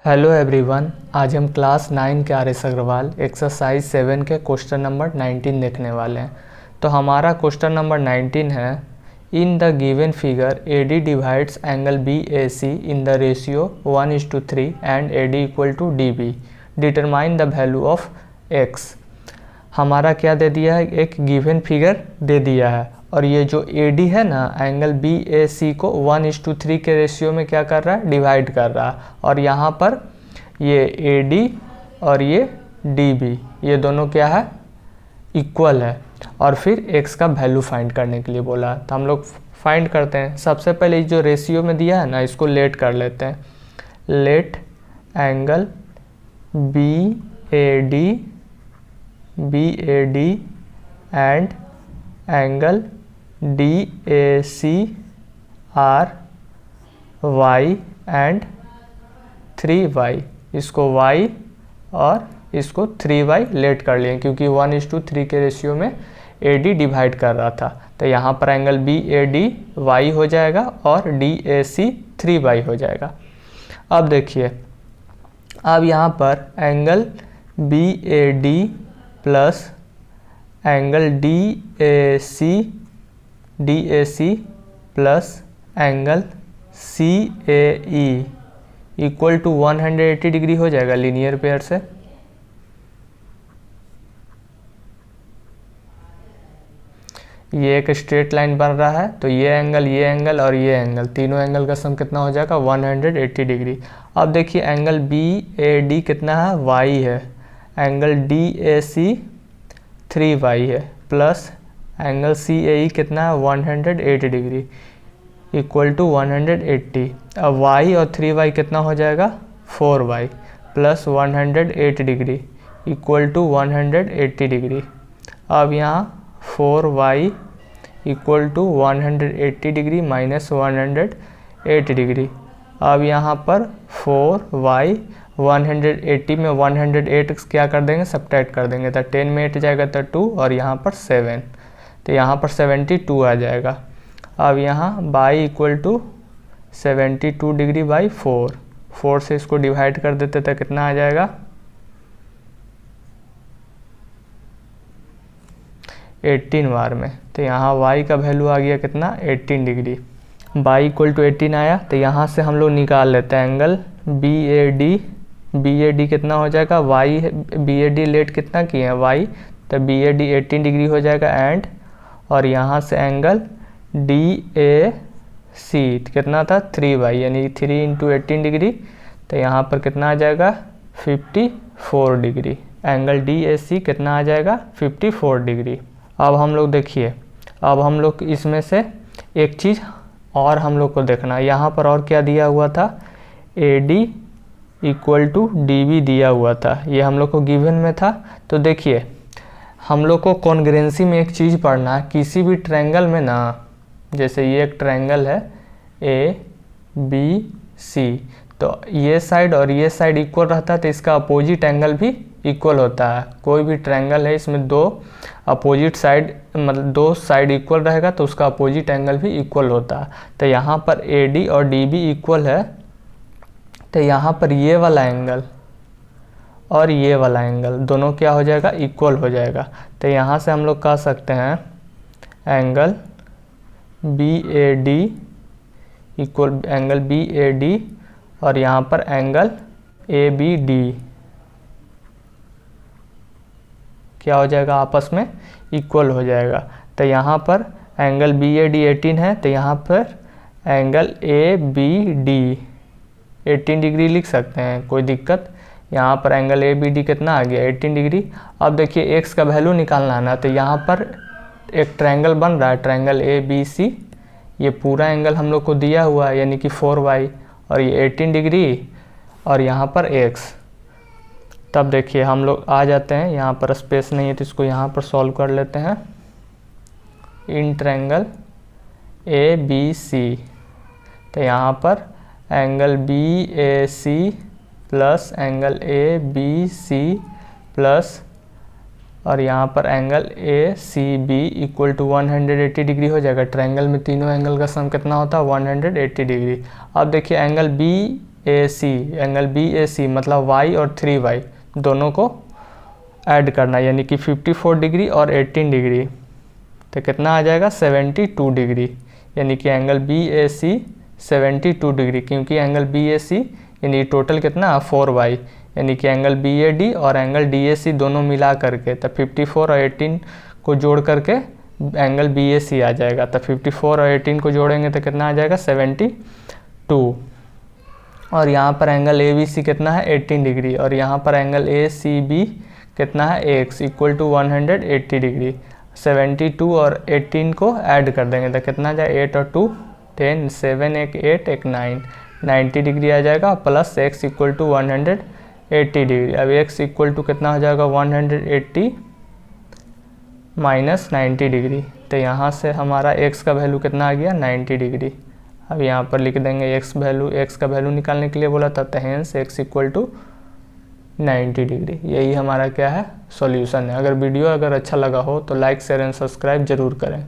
Hello everyone, आज हम class 9 के आर.एस. अग्रवाल एक्सरसाइज 7 के क्वेश्चन नंबर 19 देखने वाले हैं। तो हमारा क्वेश्चन नंबर 19 है, in the given figure AD divides angle BAC in the ratio 1:3 and AD equal to DB, determine the value of X। हमारा क्या दे दिया है, एक गिवन फिगर दे दिया है और ये जो AD है ना, एंगल BAC को 1:3 के रेशियो में क्या कर रहा है, डिवाइड कर रहा है। और यहाँ पर ये AD और ये DB ये दोनों क्या है, इक्वल है। और फिर X का वैल्यू फाइंड करने के लिए बोला, तो हम लोग फाइंड करते हैं। सबसे पहले जो रेशियो में दिया है ना, इसको लेट कर लेते हैं। Let angle BAD and angle DAC are Y and 3Y, इसको Y और इसको 3Y लेट कर लिए क्योंकि 1:3 के रेशियो में AD डिवाइड कर रहा था। तो यहाँ पर एंगल BAD Y हो जाएगा और DAC 3Y हो जाएगा। अब देखिए, अब यहाँ पर angle BAD plus angle DAC plus angle CAE equal to 180 degree हो जाएगा लीनियर पेयर से। ये एक स्ट्रेट लाइन बन रहा है, तो ये एंगल और ये एंगल, तीनों एंगल का सम कितना हो जाएगा, 180 डिग्री। अब देखिए एंगल BAD कितना है, Y है, एंगल DAC 3Y है, प्लस एंगल CAE कितना है, 108 डिग्री इक्वल टू 180। अब Y और 3Y कितना हो जाएगा, 4Y plus 108 degree equal to 180 degree. अब यहाँ 4Y equal to 180 degree minus 108 degree. अब यहाँ पर 4Y 180 में 108 क्या कर देंगे, सब्ट्रैक्ट कर देंगे, तो 10 में 8 जाएगा तो 2 और यहाँ पर 7, तो यहाँ पर 72 आ जाएगा। अब यहाँ y equal to 72 degree by 4 से इसको डिवाइड कर देते तो कितना आ जाएगा, 18 बार में। तो यहाँ y का वैल्यू आ गया कितना, 18 डिग्री। y इक्वल टू 18 आया, तो यहाँ से हम लोग निकाल लेते हैं एंगल BAD कितना हो जाएगा, BAD लेट कितना किए हैं, y, तो BAD 18 डिग्री हो जाएगा एंड, और यहाँ से एंगल DAC कितना था, 3Y, यानी 3 × 18 डिग्री, तो यहाँ पर कितना आ जाएगा, 54 डिग्री। एंगल DAC कितना आ जाएगा, 54 डिग्री। अब हम लोग देखिए, अब हम लोग इसमें से एक चीज़ और हम लोग को देखना है। यहाँ पर और क्या दिया हुआ था, AD इक्वल टू DB दिया हुआ था, ये हम लोग को गिवन में था। तो देखिए, हम लोग को कॉन्ग्रुएंसी में एक चीज़ पढ़ना है, किसी भी ट्रायंगल में ना, जैसे ये एक ट्रायंगल है ABC, तो ये साइड और ये साइड इक्वल रहता है तो इसका अपोजिट एंगल भी इक्वल होता है। कोई भी ट्रायंगल है इसमें दो अपोजिट साइड, मतलब दो साइड इक्वल रहेगा तो उसका अपोजिट एंगल भी इक्वल होता है। तो यहाँ पर AD और DB इक्वल है, तो यहाँ पर ये वाला एंगल और ये वाला एंगल दोनों क्या हो जाएगा, इक्वल हो जाएगा। तो यहाँ से हम लोग कह सकते हैं angle BAD equal angle BAD और यहाँ पर एंगल ABD क्या हो जाएगा, आपस में इक्वल हो जाएगा। तो यहाँ पर एंगल BAD 18 है, तो यहाँ पर एंगल ABD 18 डिग्री लिख सकते हैं, कोई दिक्कत। यहाँ पर एंगल ABD कितना आ गया, 18 डिग्री। अब देखिए X का वैल्यू निकालना है ना, तो यहाँ पर एक ट्रायंगल बन रहा है, ट्रायंगल ABC, ये पूरा एंगल हम लोग को दिया हुआ है यानी कि 4Y और ये 18 डिग्री और यहाँ पर X। तब देखिए हम लोग आ जाते हैं, यहाँ पर स्पेस नहीं है तो इसको यहाँ पर सॉल्व कर लेते हैं। इन ट्रायंगल ABC, तो यहाँ पर angle BAC plus angle ABC plus और यहाँ पर angle ACB equal to 180 degree हो जाएगा। ट्रायंगल में तीनों एंगल का सम कितना होता है, 180 डिग्री। अब देखिए एंगल ए सी मतलब y और 3y दोनों को ऐड करना, यानी कि 54 डिग्री और 18 डिग्री, तो कितना आ जाएगा 72 डिग्री, यानी कि एंगल बी ए सी 72 डिग्री, क्योंकि एंगल बी ए सी यानी टोटल कितना 4y, यानी कि एंगल बी ए डी और एंगल डी ए सी दोनों मिला करके, तो 54 और 18 को जोड़ करके एंगल बी ए सी आ जाएगा। तो 54 और 18 को जोड़ेंगे तो कितना आ जाएगा 72, और यहाँ पर एंगल ए बी सी कितना है 18 डिग्री, और यहाँ पर एंगल ए सी बी कितना है एक्स इक्वल टू 180 डिग्री। 72 और 18 को ऐड कर देंगे तो कितना जाए 8 और 2 10, 7 एक 8 एक 9, 90 डिग्री आ जाएगा, plus x equal to 180 degree. अब x इक्वल टू कितना हो जाएगा 180 माइनस 90 डिग्री, तो यहाँ से हमारा x का वैल्यू कितना आ गया 90 डिग्री। अब यहाँ पर लिख देंगे x का वैल्यू निकालने के लिए बोला था, तो hence x equal to 90 degree. यही हमारा क्या है सॉल्यूशन है। अगर वीडियो अच्छा लगा हो तो लाइक शेयर एंड सब्सक्राइब जरूर करें।